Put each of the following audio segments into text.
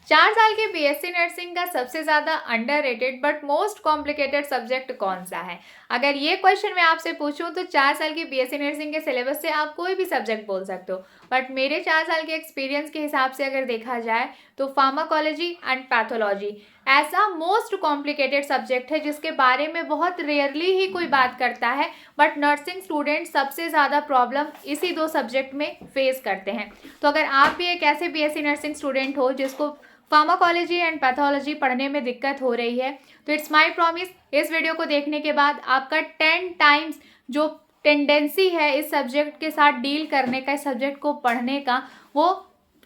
4 साल के BSc nursing का सबसे ज़्यादा underrated but most complicated subject कौन सा है? अगर ये क्वेश्चन मैं आपसे पूछूं तो 4 साल की बीएससी नर्सिंग के सिलेबस से आप कोई भी सब्जेक्ट बोल सकते हो, बट मेरे 4 साल के एक्सपीरियंस के हिसाब से अगर देखा जाए तो फार्माकोलॉजी एंड पैथोलॉजी ऐसा मोस्ट कॉम्प्लिकेटेड सब्जेक्ट है जिसके बारे में बहुत रेयरली ही कोई बात करता है, बट नर्सिंग स्टूडेंट सबसे ज़्यादा प्रॉब्लम इसी दो सब्जेक्ट में फेस करते हैं। तो अगर आप भी एक ऐसे बीएससी नर्सिंग स्टूडेंट हो जिसको फार्माकोलॉजी एंड पैथोलॉजी पढ़ने में दिक्कत हो रही है, तो इट्स माय प्रॉमिस, इस वीडियो को देखने के बाद आपका 10 टाइम्स जो टेंडेंसी है इस सब्जेक्ट के साथ डील करने का, इस सब्जेक्ट को पढ़ने का, वो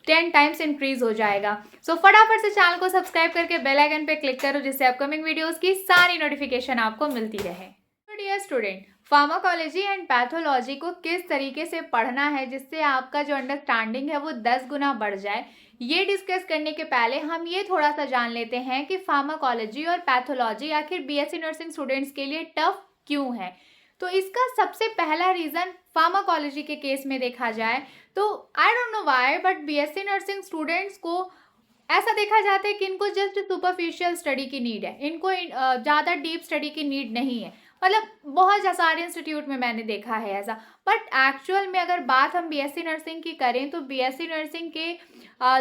10 टाइम्स इंक्रीज हो जाएगा। सो फटाफट से चैनल को सब्सक्राइब करके बेल आइकन पे क्लिक करो जिससे अपकमिंग वीडियोस की सारी नोटिफिकेशन आपको मिलती रहे। तो dear student, pharmacology and pathology को किस तरीके से पढ़ना है जिससे आपका जो अंडरस्टैंडिंग है वो 10 गुना बढ़ जाए, ये डिस्कस करने के पहले हम ये थोड़ा सा जान लेते हैं कि फार्माकोलॉजी और पैथोलॉजी आखिर बीएससी नर्सिंग स्टूडेंट्स के लिए टफ क्यों है। तो इसका सबसे पहला रीज़न फार्माकोलॉजी के केस में देखा जाए तो I don't know why but BSc nursing students को ऐसा देखा जाता है कि इनको जस्ट सुपरफिशियल स्टडी की नीड है, इनको ज़्यादा डीप स्टडी की नीड नहीं है। मतलब बहुत सारे इंस्टीट्यूट में मैंने देखा है ऐसा, बट एक्चुअल में अगर बात हम बीएससी नर्सिंग की करें तो बीएससी नर्सिंग के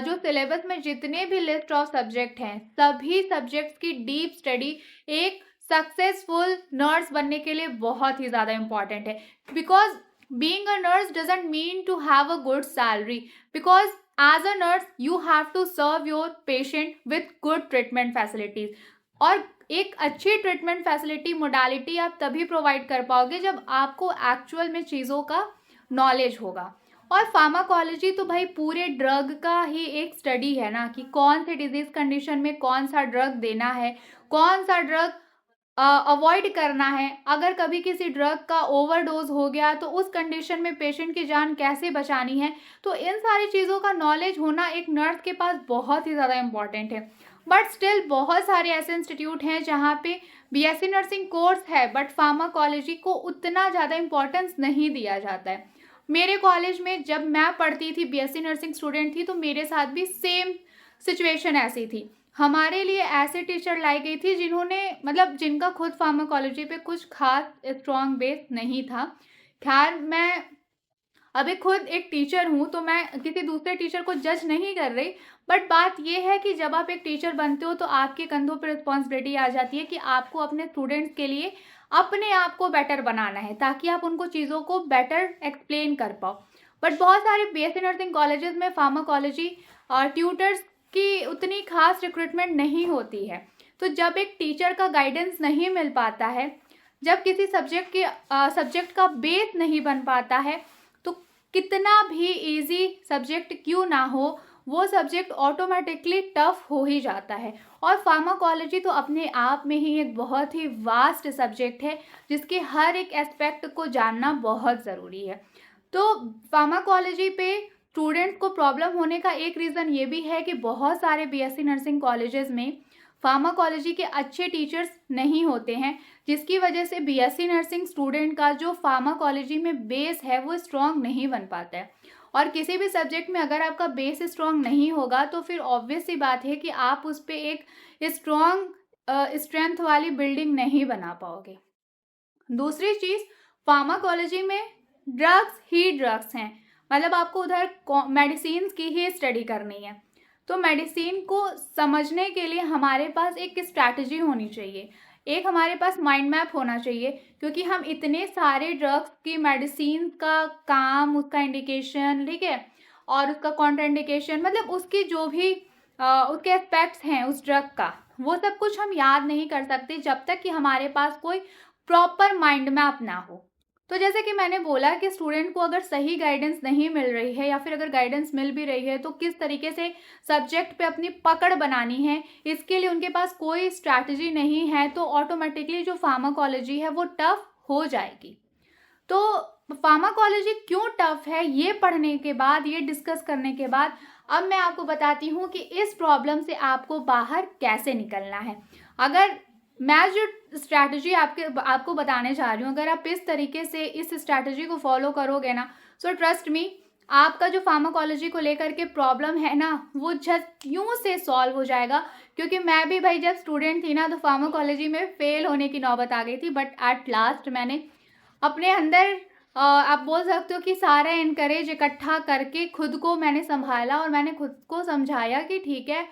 जो सिलेबस में जितने भी लिस्ट ऑफ सब्जेक्ट हैं, सभी सब्जेक्ट्स की डीप स्टडी एक सक्सेसफुल नर्स बनने के लिए बहुत ही ज़्यादा इंपॉर्टेंट है। Because being a nurse doesn't mean to have a good salary, because as a nurse you have to serve your patient with good treatment facilities. और एक अच्छी ट्रीटमेंट फैसिलिटी मोडालिटी आप तभी प्रोवाइड कर पाओगे जब आपको एक्चुअल में चीज़ों का नॉलेज होगा। और फार्माकोलॉजी तो भाई पूरे ड्रग का ही एक स्टडी है ना, कि कौन से डिजीज कंडीशन में कौन सा ड्रग देना है, कौन सा ड्रग अवॉइड करना है, अगर कभी किसी ड्रग का ओवरडोज हो गया तो उस कंडीशन में पेशेंट की जान कैसे बचानी है। तो इन सारी चीज़ों का नॉलेज होना एक नर्स के पास बहुत ही ज़्यादा इंपॉर्टेंट है। बट स्टिल बहुत सारे ऐसे इंस्टीट्यूट हैं जहाँ पे बीएससी नर्सिंग कोर्स है बट फार्माकोलॉजी को उतना ज़्यादा इंपॉर्टेंस नहीं दिया जाता है। मेरे कॉलेज में जब मैं पढ़ती थी, बीएससी नर्सिंग स्टूडेंट थी, तो मेरे साथ भी सेम सिचुएशन ऐसी थी। हमारे लिए ऐसे टीचर लाई गई थी जिन्होंने मतलब जिनका खुद फार्माकोलॉजी पे कुछ खास स्ट्रॉन्ग बेस नहीं था। खैर, मैं अभी खुद एक टीचर हूँ तो मैं किसी दूसरे टीचर को जज नहीं कर रही, बट बात यह है कि जब आप एक टीचर बनते हो तो आपके कंधों पर रिस्पॉन्सिबिलिटी आ जाती है कि आपको अपने स्टूडेंट्स के लिए अपने आप को बेटर बनाना है ताकि आप उनको चीज़ों को बेटर एक्सप्लेन कर पाओ। बट बहुत सारे बीएससी नर्सिंग कॉलेजेस में फार्माकोलॉजी और ट्यूटर्स की उतनी खास रिक्रूटमेंट नहीं होती है। तो जब एक टीचर का गाइडेंस नहीं मिल पाता है, जब किसी सब्जेक्ट का बेस नहीं बन पाता है, तो कितना भी इजी सब्जेक्ट क्यों ना हो, वो सब्जेक्ट ऑटोमेटिकली टफ हो ही जाता है। और फार्माकोलॉजी तो अपने आप में ही एक बहुत ही वास्ट सब्जेक्ट है जिसके हर एक एस्पेक्ट को जानना बहुत ज़रूरी है। तो फार्माकोलॉजी पे स्टूडेंट्स को प्रॉब्लम होने का एक रीज़न ये भी है कि बहुत सारे बीएससी नर्सिंग कॉलेजेस में फार्माकोलॉजी के अच्छे टीचर्स नहीं होते हैं, जिसकी वजह से बीएससी नर्सिंग स्टूडेंट का जो फार्माकोलॉजी में बेस है वो स्ट्रॉन्ग नहीं बन पाता है। और किसी भी सब्जेक्ट में अगर आपका बेस स्ट्रॉन्ग नहीं होगा तो फिर ऑब्वियस सी बात है कि आप उस पर एक स्ट्रॉन्ग स्ट्रेंथ वाली बिल्डिंग नहीं बना पाओगे। दूसरी चीज़, फार्माकोलॉजी में ड्रग्स ही ड्रग्स हैं, मतलब आपको उधर मेडिसिन की ही स्टडी करनी है। तो मेडिसिन को समझने के लिए हमारे पास एक स्ट्रैटेजी होनी चाहिए, एक हमारे पास माइंड मैप होना चाहिए, क्योंकि हम इतने सारे ड्रग्स की मेडिसिन का काम, उसका इंडिकेशन, ठीक है, और उसका कॉन्ट्राइंडिकेशन, मतलब उसकी जो भी उसके एस्पेक्ट्स हैं उस ड्रग का, वो सब कुछ हम याद नहीं कर सकते जब तक कि हमारे पास कोई प्रॉपर माइंड मैप ना हो। तो जैसे कि मैंने बोला कि स्टूडेंट को अगर सही गाइडेंस नहीं मिल रही है या फिर अगर गाइडेंस मिल भी रही है तो किस तरीके से सब्जेक्ट पे अपनी पकड़ बनानी है, इसके लिए उनके पास कोई स्ट्रैटेजी नहीं है, तो ऑटोमेटिकली जो फार्माकोलॉजी है वो टफ हो जाएगी। तो फार्माकोलॉजी क्यों टफ है, ये पढ़ने के बाद, ये डिस्कस करने के बाद अब मैं आपको बताती हूँ कि इस प्रॉब्लम से आपको बाहर कैसे निकलना है। अगर मैं जो स्ट्रैटेजी आपको बताने जा रही हूँ, अगर आप इस तरीके से इस स्ट्रैटेजी को फॉलो करोगे ना, सो ट्रस्ट मी, आपका जो फार्माकोलॉजी को लेकर के प्रॉब्लम है ना, वो जस्ट यूं से सॉल्व हो जाएगा। क्योंकि मैं भी भाई जब स्टूडेंट थी ना, तो फार्माकोलॉजी में फेल होने की नौबत आ गई थी, बट एट लास्ट मैंने अपने अंदर आप बोल सकते हो कि सारा इनकरेज इकट्ठा करके खुद को मैंने संभाला और मैंने खुद को समझाया कि ठीक है,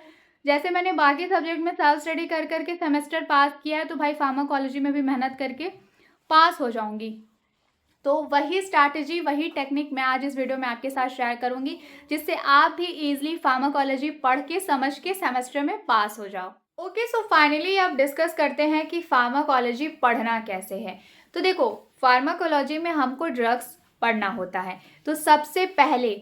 जैसे मैंने बाकी सब्जेक्ट में सेल्फ स्टडी कर करके सेमेस्टर पास किया है, तो भाई फार्माकोलॉजी में भी मेहनत करके पास हो जाऊंगी। तो वही स्ट्रैटेजी, वही टेक्निक मैं आज इस वीडियो में आपके साथ शेयर करूंगी, जिससे आप भी इजीली फार्माकोलॉजी पढ़ के समझ के सेमेस्टर में पास हो जाओ। ओके, सो फाइनली अब डिस्कस करते हैं कि फार्माकोलॉजी पढ़ना कैसे है। तो देखो, फार्माकोलॉजी में हमको ड्रग्स पढ़ना होता है। तो सबसे पहले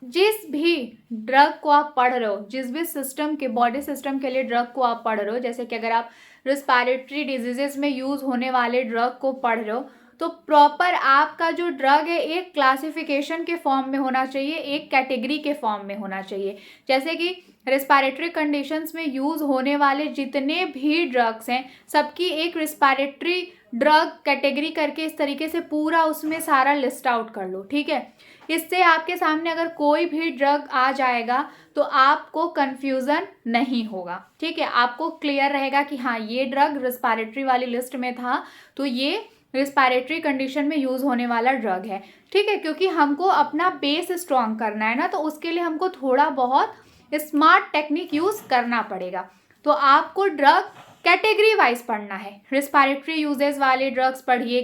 जिस भी ड्रग को आप पढ़ रहे हो, जिस भी सिस्टम के, बॉडी सिस्टम के लिए ड्रग को आप पढ़ रहे हो, जैसे कि अगर आप रिस्पायरेटरी डिजीजेस में यूज़ होने वाले ड्रग को पढ़ रहे हो, तो प्रॉपर आपका जो ड्रग है एक क्लासिफिकेशन के फॉर्म में होना चाहिए, एक कैटेगरी के फॉर्म में होना चाहिए। जैसे कि रिस्पायरेटरी कंडीशंस में यूज़ होने वाले जितने भी ड्रग्स हैं, सबकी एक रिस्पायरेटरी ड्रग कैटेगरी करके इस तरीके से पूरा उसमें सारा लिस्ट आउट कर लो, ठीक है। इससे आपके सामने अगर कोई भी ड्रग आ जाएगा तो आपको कन्फ्यूज़न नहीं होगा, ठीक है। आपको क्लियर रहेगा कि हाँ, ये ड्रग रिस्पायरेटरी वाली लिस्ट में था, तो ये रिस्पायरेटरी कंडीशन में यूज़ होने वाला ड्रग है, ठीक है। क्योंकि हमको अपना बेस स्ट्रॉन्ग करना है ना, तो उसके लिए हमको थोड़ा बहुत स्मार्ट टेक्निक यूज़ करना पड़ेगा। तो आपको ड्रग कैटेगरी वाइज पढ़ना है। रिस्पायरेटरी यूजेस वाले ड्रग्स पढ़िए,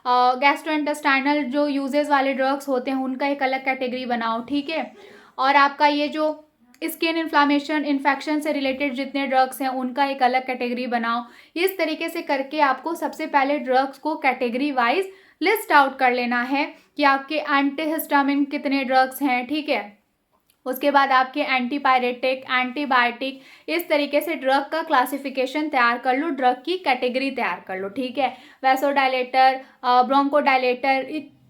गैस्ट्रोइंटेस्टाइनल जो यूजेस वाले ड्रग्स होते हैं उनका एक अलग कैटेगरी बनाओ, ठीक है। और आपका ये जो स्किन इन्फ्लामेशन, इन्फेक्शन से रिलेटेड जितने ड्रग्स हैं उनका एक अलग कैटेगरी बनाओ। इस तरीके से करके आपको सबसे पहले ड्रग्स को कैटेगरी वाइज लिस्ट आउट कर लेना है कि आपके एंटीहिस्टामिन कितने ड्रग्स हैं, ठीक है। उसके बाद आपके एंटीपायरेटिक, एंटीबायोटिक, इस तरीके से ड्रग का क्लासिफिकेशन तैयार कर लो, ड्रग की कैटेगरी तैयार कर लो, ठीक है। वैसोडायलेटर, ब्रोंकोडायलेटर,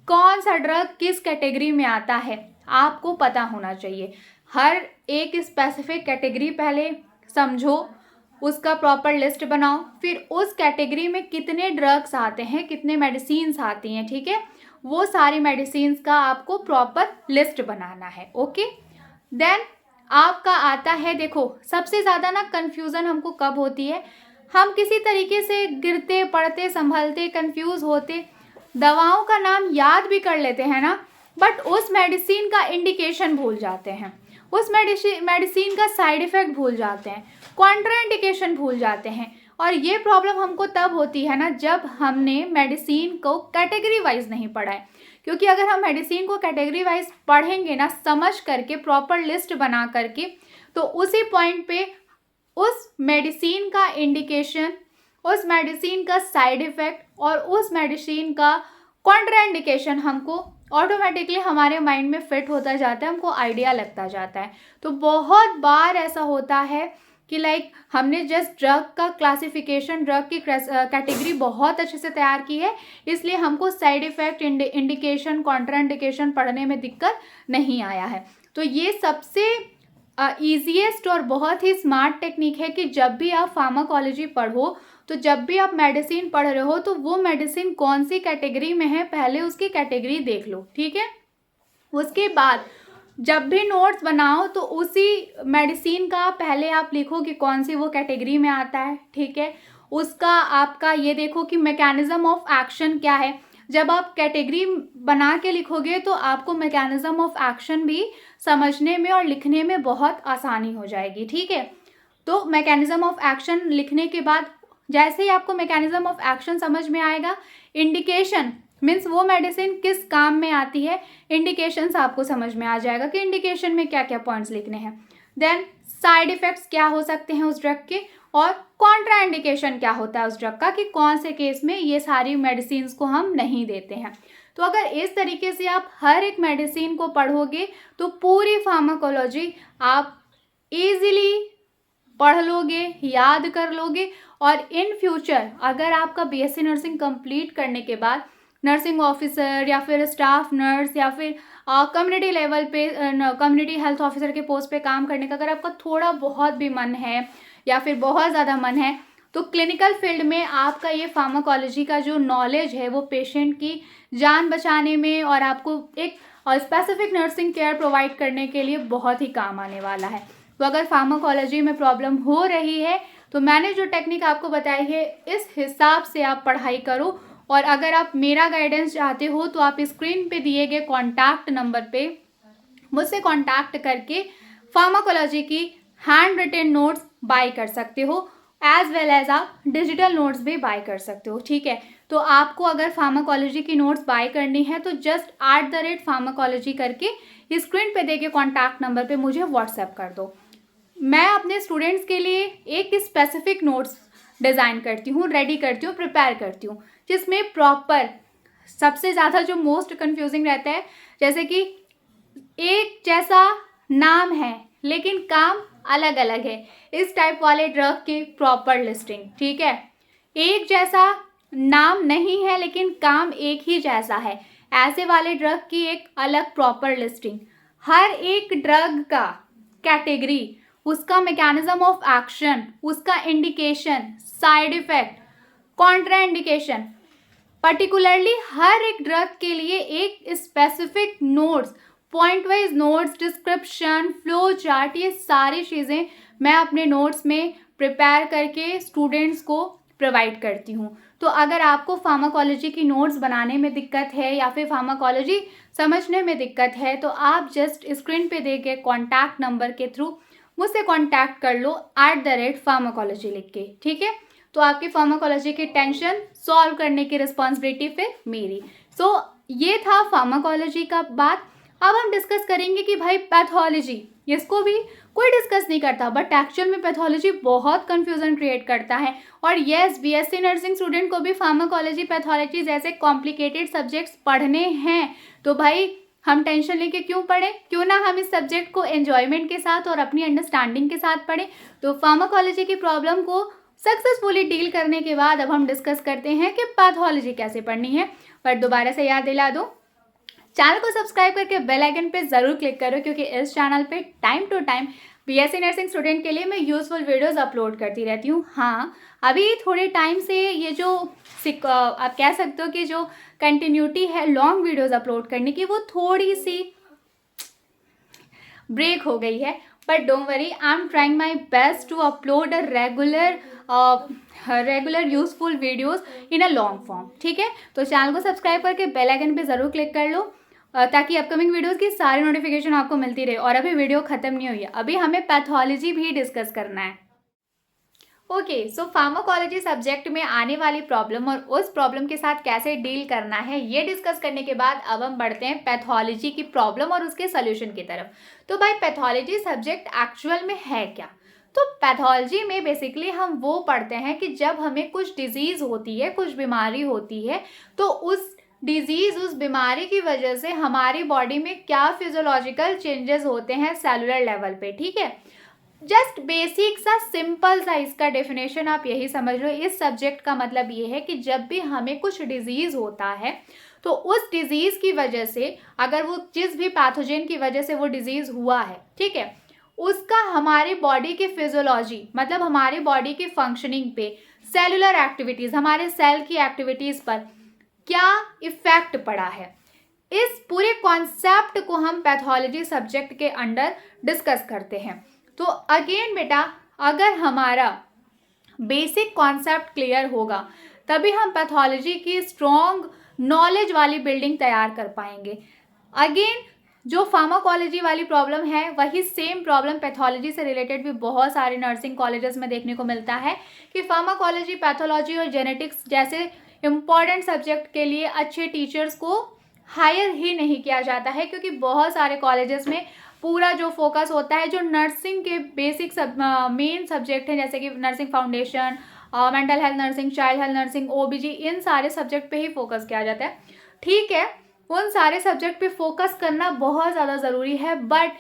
कौन सा ड्रग किस कैटेगरी में आता है आपको पता होना चाहिए। हर एक स्पेसिफिक कैटेगरी पहले समझो, उसका प्रॉपर लिस्ट बनाओ, फिर उस कैटेगरी में कितने ड्रग्स आते हैं, कितने मेडिसिन्स आती हैं, ठीक है। वो सारी मेडिसिन्स का आपको प्रॉपर लिस्ट बनाना है, ओके। देन आपका आता है, देखो सबसे ज़्यादा ना कन्फ्यूज़न हमको कब होती है, हम किसी तरीके से गिरते पड़ते संभलते कंफ्यूज होते दवाओं का नाम याद भी कर लेते हैं ना, बट उस मेडिसिन का इंडिकेशन भूल जाते हैं, उस मेडिसिन का साइड इफ़ेक्ट भूल जाते हैं, कॉन्ट्राइंडिकेशन भूल जाते हैं। और ये प्रॉब्लम हमको तब होती है ना जब हमने मेडिसिन को कैटेगरी वाइज नहीं पढ़ा है। क्योंकि अगर हम मेडिसिन को कैटेगरी वाइज पढ़ेंगे ना, समझ करके प्रॉपर लिस्ट बना करके, तो उसी पॉइंट पे उस मेडिसिन का इंडिकेशन, उस मेडिसिन का साइड इफ़ेक्ट और उस मेडिसिन का कॉन्ट्राइंडिकेशन हमको ऑटोमेटिकली हमारे माइंड में फिट होता जाता है, हमको आइडिया लगता जाता है। तो बहुत बार ऐसा होता है कि लाइक हमने जस्ट ड्रग का क्लासिफिकेशन, ड्रग की कैटेगरी बहुत अच्छे से तैयार की है, इसलिए हमको साइड इफ़ेक्ट, इंडिकेशन, कॉन्ट्राइंडिकेशन पढ़ने में दिक्कत नहीं आया है। तो ये सबसे ईजीएस्ट और बहुत ही स्मार्ट टेक्निक है कि जब भी आप फार्माकोलॉजी पढ़ो, तो जब भी आप मेडिसिन पढ़ रहे हो, तो वो मेडिसिन कौन सी कैटेगरी में है पहले उसकी कैटेगरी देख लो, ठीक है। उसके बाद जब भी नोट्स बनाओ तो उसी मेडिसिन का पहले आप लिखो कि कौन सी वो कैटेगरी में आता है, ठीक है। उसका आपका ये देखो कि मैकेनिज्म ऑफ एक्शन क्या है। जब आप कैटेगरी बना के लिखोगे तो आपको मैकेनिज्म ऑफ एक्शन भी समझने में और लिखने में बहुत आसानी हो जाएगी, ठीक है। तो मैकेनिज्म ऑफ एक्शन लिखने के बाद जैसे ही आपको मैकेनिज्म ऑफ एक्शन समझ में आएगा, इंडिकेशन मीन्स वो मेडिसिन किस काम में आती है, इंडिकेशंस आपको समझ में आ जाएगा कि इंडिकेशन में क्या क्या पॉइंट्स लिखने हैं। देन साइड इफ़ेक्ट्स क्या हो सकते हैं उस ड्रग के, और कॉन्ट्रा इंडिकेशन क्या होता है उस ड्रग का, कि कौन से केस में ये सारी मेडिसिन को हम नहीं देते हैं। तो अगर इस तरीके से आप हर एक मेडिसिन को पढ़ोगे तो पूरी फार्माकोलॉजी आप ईजिली पढ़ लोगे, याद कर लोगे, और इन फ्यूचर अगर आपका बीएससी नर्सिंग कंप्लीट करने के बाद नर्सिंग ऑफिसर या फिर स्टाफ नर्स या फिर कम्युनिटी लेवल पे कम्युनिटी हेल्थ ऑफिसर के पोस्ट पे काम करने का अगर आपका थोड़ा बहुत भी मन है या फिर बहुत ज़्यादा मन है, तो क्लिनिकल फील्ड में आपका ये फार्माकोलॉजी का जो नॉलेज है वो पेशेंट की जान बचाने में और आपको एक और स्पेसिफिक नर्सिंग केयर प्रोवाइड करने के लिए बहुत ही काम आने वाला है। तो अगर फार्माकोलॉजी में प्रॉब्लम हो रही है तो मैंने जो टेक्निक आपको बताई है इस हिसाब से आप पढ़ाई करो। और अगर आप मेरा गाइडेंस चाहते हो तो आप स्क्रीन पे दिए गए कॉन्टैक्ट नंबर पे मुझसे कॉन्टैक्ट करके फार्माकोलॉजी की हैंड रिटन नोट्स बाय कर सकते हो, एज वेल एज आप डिजिटल नोट्स भी बाय कर सकते हो। ठीक है, तो आपको अगर फार्माकोलॉजी की नोट्स बाय करनी है तो जस्ट @pharmacology करके स्क्रीन पे देके कॉन्टैक्ट नंबर पे मुझे व्हाट्सएप कर दो। मैं अपने स्टूडेंट्स के लिए एक स्पेसिफिक नोट्स डिज़ाइन करती हूँ, रेडी करती हूँ, प्रिपेयर करती हूँ, जिसमें प्रॉपर सबसे ज़्यादा जो मोस्ट कन्फ्यूजिंग रहता है, जैसे कि एक जैसा नाम है लेकिन काम अलग अलग है, इस टाइप वाले ड्रग की प्रॉपर लिस्टिंग। ठीक है, एक जैसा नाम नहीं है लेकिन काम एक ही जैसा है, ऐसे वाले ड्रग की एक अलग प्रॉपर लिस्टिंग। हर एक ड्रग का कैटेगरी, उसका मैकेनिज्म ऑफ एक्शन, उसका indication, side effect, contraindication, particularly हर एक ड्रग के लिए एक specific notes, point wise notes, description, flow chart, ये सारी चीज़ें मैं अपने नोट्स में प्रिपेयर करके स्टूडेंट्स को प्रोवाइड करती हूँ। तो अगर आपको फार्माकोलॉजी की नोट्स बनाने में दिक्कत है या फिर फार्माकोलॉजी समझने में दिक्कत है तो आप जस्ट स्क्रीन पे दे के कॉन्टैक्ट नंबर के थ्रू मुझसे कॉन्टैक्ट कर लो @pharmacology लिख के। ठीक है, तो आपकी फार्माकोलॉजी की टेंशन सॉल्व करने की रिस्पॉन्सिबिलिटी फिर मेरी। सो ये था फार्माकोलॉजी का बात। अब हम डिस्कस करेंगे कि भाई पैथोलॉजी, इसको भी कोई डिस्कस नहीं करता बट एक्चुअल में पैथोलॉजी बहुत कंफ्यूजन क्रिएट करता है। और यस, बीएससी नर्सिंग स्टूडेंट को भी फार्माकोलॉजी, पैथोलॉजी जैसे कॉम्प्लिकेटेड सब्जेक्ट्स पढ़ने हैं, तो भाई हम टेंशन लेके क्यों पढ़ें, क्यों ना हम इस सब्जेक्ट को एन्जॉयमेंट के साथ और अपनी अंडरस्टैंडिंग के साथ पढ़ें। तो फार्माकोलॉजी की प्रॉब्लम को सक्सेसफुली डील करने के बाद अब हम डिस्कस करते हैं कि पैथोलॉजी कैसे पढ़नी है। पर दोबारा से याद दिला दूं, चैनल को सब्सक्राइब करके बेल आइकन पे ज़रूर क्लिक करो, क्योंकि इस चैनल पे time to time BSc nursing student के लिए मैं यूजफुल वीडियोस अपलोड करती रहती हूँ। हाँ, अभी थोड़े टाइम से ये जो आप कह सकते हो कि जो कंटिन्यूटी है लॉन्ग वीडियोस अपलोड करने की, वो थोड़ी सी ब्रेक हो गई है, but don't worry, I am trying my best to upload a regular useful videos in a long form. ठीक है, तो चैनल को सब्सक्राइब करके बेल आइकन पे ज़रूर क्लिक कर लो ताकि अपकमिंग वीडियोस की सारी नोटिफिकेशन आपको मिलती रहे। और अभी वीडियो ख़त्म नहीं हुई है, अभी हमें पैथोलॉजी भी डिस्कस करना है। ओके, सो फार्माकोलॉजी सब्जेक्ट में आने वाली प्रॉब्लम और उस प्रॉब्लम के साथ कैसे डील करना है, ये डिस्कस करने के बाद अब हम बढ़ते हैं पैथोलॉजी की प्रॉब्लम और उसके सोल्यूशन की तरफ। तो भाई पैथोलॉजी सब्जेक्ट एक्चुअल में है क्या? तो पैथोलॉजी में बेसिकली हम वो पढ़ते हैं कि जब हमें कुछ डिजीज़ होती है, कुछ बीमारी होती है, तो उस डिजीज़, उस बीमारी की वजह से हमारी बॉडी में क्या फिजियोलॉजिकल चेंजेस होते हैं सेलुलर लेवल पे। ठीक है, जस्ट बेसिक सा सिंपल सा इसका डेफिनेशन आप यही समझ लो। इस सब्जेक्ट का मतलब ये है कि जब भी हमें कुछ डिजीज़ होता है तो उस डिजीज़ की वजह से, अगर वो जिस भी पैथोजन की वजह से वो डिजीज़ हुआ है, ठीक है, उसका हमारी बॉडी की फिजियोलॉजी, मतलब हमारी बॉडी की फंक्शनिंग पे, सेलुलर एक्टिविटीज़, हमारे सेल की एक्टिविटीज़ पर क्या इफेक्ट पड़ा है, इस पूरे कॉन्सेप्ट को हम पैथोलॉजी सब्जेक्ट के अंडर डिस्कस करते हैं। तो अगेन बेटा, अगर हमारा बेसिक कॉन्सेप्ट क्लियर होगा तभी हम पैथोलॉजी की स्ट्रॉन्ग नॉलेज वाली बिल्डिंग तैयार कर पाएंगे। अगेन, जो फार्माकोलॉजी वाली प्रॉब्लम है वही सेम प्रॉब्लम पैथोलॉजी से रिलेटेड भी बहुत सारे नर्सिंग कॉलेजेस में देखने को मिलता है कि फार्माकोलॉजी, पैथोलॉजी और जेनेटिक्स जैसे इम्पॉर्टेंट सब्जेक्ट के लिए अच्छे टीचर्स को हायर ही नहीं किया जाता है, क्योंकि बहुत सारे कॉलेजेस में पूरा जो फोकस होता है जो नर्सिंग के बेसिक मेन सब्जेक्ट हैं, जैसे कि nursing foundation, mental health nursing, child health nursing, OBG, इन सारे सब्जेक्ट पे ही फोकस किया जाता है। ठीक है, उन सारे सब्जेक्ट पे फोकस करना बहुत ज़्यादा ज़रूरी है, बट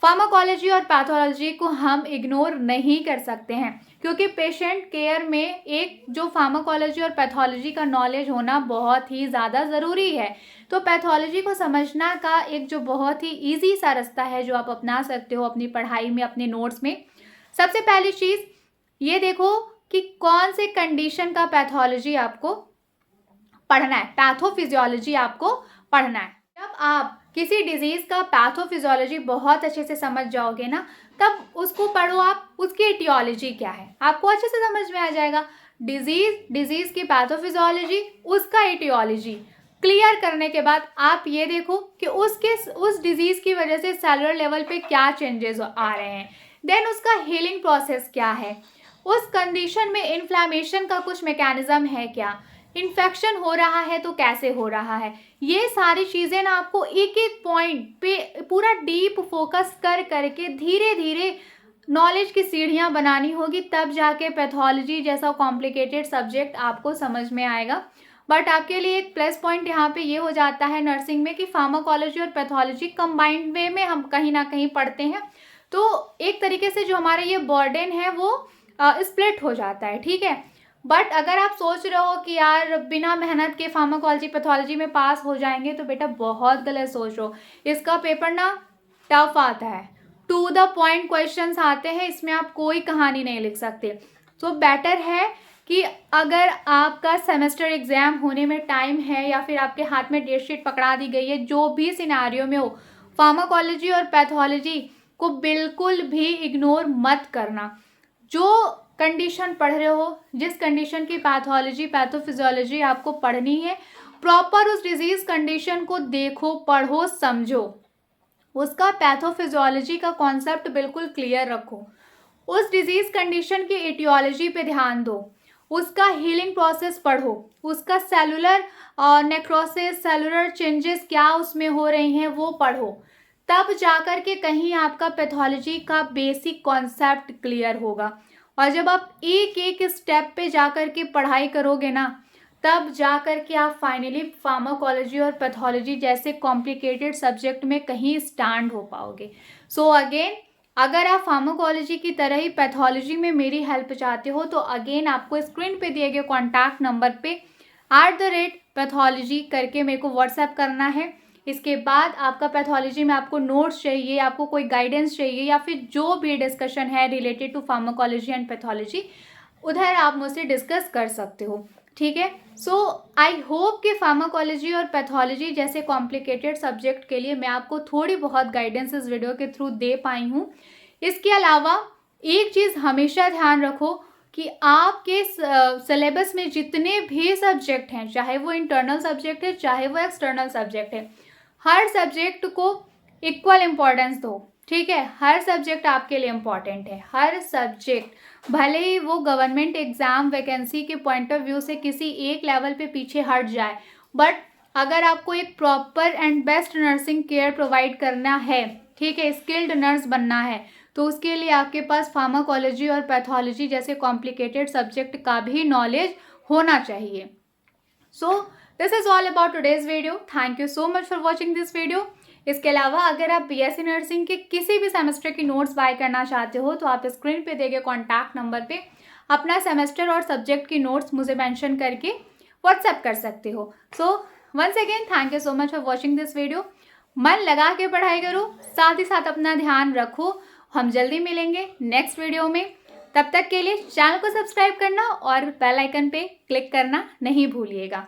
फार्माकोलॉजी और पैथोलॉजी को हम इग्नोर नहीं कर सकते हैं, क्योंकि पेशेंट केयर में एक जो फार्माकोलॉजी और पैथोलॉजी का नॉलेज होना बहुत ही ज़्यादा ज़रूरी है। तो पैथोलॉजी को समझना का एक जो बहुत ही ईजी सा रास्ता है जो आप अपना सकते हो अपनी पढ़ाई में, अपने नोट्स में। सबसे पहली चीज़ ये देखो कि कौन से कंडीशन का पैथोलॉजी आपको पढ़ना है, पैथोफिजियोलॉजी आपको पढ़ना है। जब आप किसी डिजीज़ का पैथोफिजियोलॉजी बहुत अच्छे से समझ जाओगे ना, तब उसको पढ़ो आप, उसकी एटियोलॉजी क्या है आपको अच्छे से समझ में आ जाएगा। डिजीज़ की पैथोफिजियोलॉजी, उसका एटियोलॉजी क्लियर करने के बाद आप ये देखो कि उस डिजीज़ की वजह से सेलुलर लेवल पे क्या चेंजेस आ रहे हैं, देन उसका हीलिंग प्रोसेस क्या है, उस कंडीशन में इन्फ्लेमेशन का कुछ मैकेनिज्म है क्या, इन्फेक्शन हो रहा है तो कैसे हो रहा है। ये सारी चीज़ें ना आपको एक एक पॉइंट पे पूरा डीप फोकस कर करके धीरे धीरे नॉलेज की सीढ़ियाँ बनानी होगी, तब जाके पैथोलॉजी जैसा कॉम्प्लिकेटेड सब्जेक्ट आपको समझ में आएगा। बट आपके लिए एक प्लस पॉइंट यहाँ पे ये हो जाता है नर्सिंग में कि फार्माकोलॉजी और पैथोलॉजी कंबाइंड वे में हम कहीं ना कहीं पढ़ते हैं, तो एक तरीके से जो हमारा ये बर्डन है वो स्प्लिट हो जाता है, ठीक है। बट अगर आप सोच रहे हो कि यार बिना मेहनत के फार्माकोलॉजी पैथोलॉजी में पास हो जाएंगे, तो बेटा बहुत गलत सोच रहे हो। इसका पेपर ना टफ आता है, टू द पॉइंट क्वेश्चंस आते हैं, इसमें आप कोई कहानी नहीं लिख सकते। सो बेटर है कि अगर आपका सेमेस्टर एग्जाम होने में टाइम है या फिर आपके हाथ में डेट शीट पकड़ा दी गई है, जो भी सिनेरियो में हो, फार्माकोलॉजी और पैथोलॉजी को बिल्कुल भी इग्नोर मत करना। जो कंडीशन पढ़ रहे हो, जिस कंडीशन की पैथोलॉजी पैथोफिजियोलॉजी आपको पढ़नी है, प्रॉपर उस डिजीज कंडीशन को देखो, पढ़ो, समझो, उसका पैथोफिजियोलॉजी का कॉन्सेप्ट बिल्कुल क्लियर रखो, उस डिजीज कंडीशन की एटियोलॉजी पे ध्यान दो, उसका हीलिंग प्रोसेस पढ़ो, उसका सेलुलर नेक्रोसिस, सेलुलर चेंजेस क्या उसमें हो रही हैं वो पढ़ो, तब जाकर के कहीं आपका पैथोलॉजी का बेसिक कॉन्सेप्ट क्लियर होगा। और जब आप एक एक स्टेप पे जाकर के पढ़ाई करोगे ना, तब जाकर के आप फाइनली फार्माकोलॉजी और पैथोलॉजी जैसे कॉम्प्लिकेटेड सब्जेक्ट में कहीं स्टैंड हो पाओगे। सो अगेन, अगर आप फार्माकोलॉजी की तरह ही पैथोलॉजी में मेरी हेल्प चाहते हो, तो अगेन आपको स्क्रीन पे दिए गए कॉन्टैक्ट नंबर पे @पैथोलॉजी करके मेरे को व्हाट्सएप करना है। इसके बाद आपका पैथोलॉजी में आपको नोट्स चाहिए, आपको कोई गाइडेंस चाहिए, या फिर जो भी डिस्कशन है related to pharmacology and pathology, उधर आप मुझसे डिस्कस कर सकते हो, ठीक है। सो आई होप कि फार्माकोलॉजी और पैथोलॉजी जैसे कॉम्प्लिकेटेड सब्जेक्ट के लिए मैं आपको थोड़ी बहुत गाइडेंस इस वीडियो के थ्रू दे पाई हूँ। इसके अलावा एक चीज़ हमेशा ध्यान रखो कि आपके सिलेबस में जितने भी सब्जेक्ट हैं, चाहे वो इंटरनल सब्जेक्ट है चाहे वो एक्सटर्नल सब्जेक्ट है, हर सब्जेक्ट को इक्वल इम्पोर्टेंस दो, ठीक है। हर सब्जेक्ट आपके लिए इम्पॉर्टेंट है, हर सब्जेक्ट, भले ही वो गवर्नमेंट एग्जाम वैकेंसी के पॉइंट ऑफ व्यू से किसी एक लेवल पे पीछे हट जाए, बट अगर आपको एक proper and best nursing care provide करना है, ठीक है, स्किल्ड नर्स बनना है, तो उसके लिए आपके पास फार्माकोलॉजी और पैथोलॉजी जैसे कॉम्प्लिकेटेड सब्जेक्ट का भी नॉलेज होना चाहिए। So this is all about today's video. Thank you so much for watching this video. इसके अलावा अगर आप बीएससी नर्सिंग के किसी भी सेमेस्टर की नोट्स बाय करना चाहते हो, तो आप स्क्रीन पे दिए गए कॉन्टैक्ट नंबर पे अपना सेमेस्टर और सब्जेक्ट की नोट्स मुझे मेंशन करके व्हाट्सएप कर सकते हो। So once again thank you so much for watching this video. मन लगा के पढ़ाई करो, साथ ही साथ अपना ध्यान रखो। हम जल्दी मिलेंगे नेक्स्ट वीडियो में। तब तक के लिए चैनल को सब्सक्राइब करना और बेल आइकन पे क्लिक करना नहीं भूलिएगा।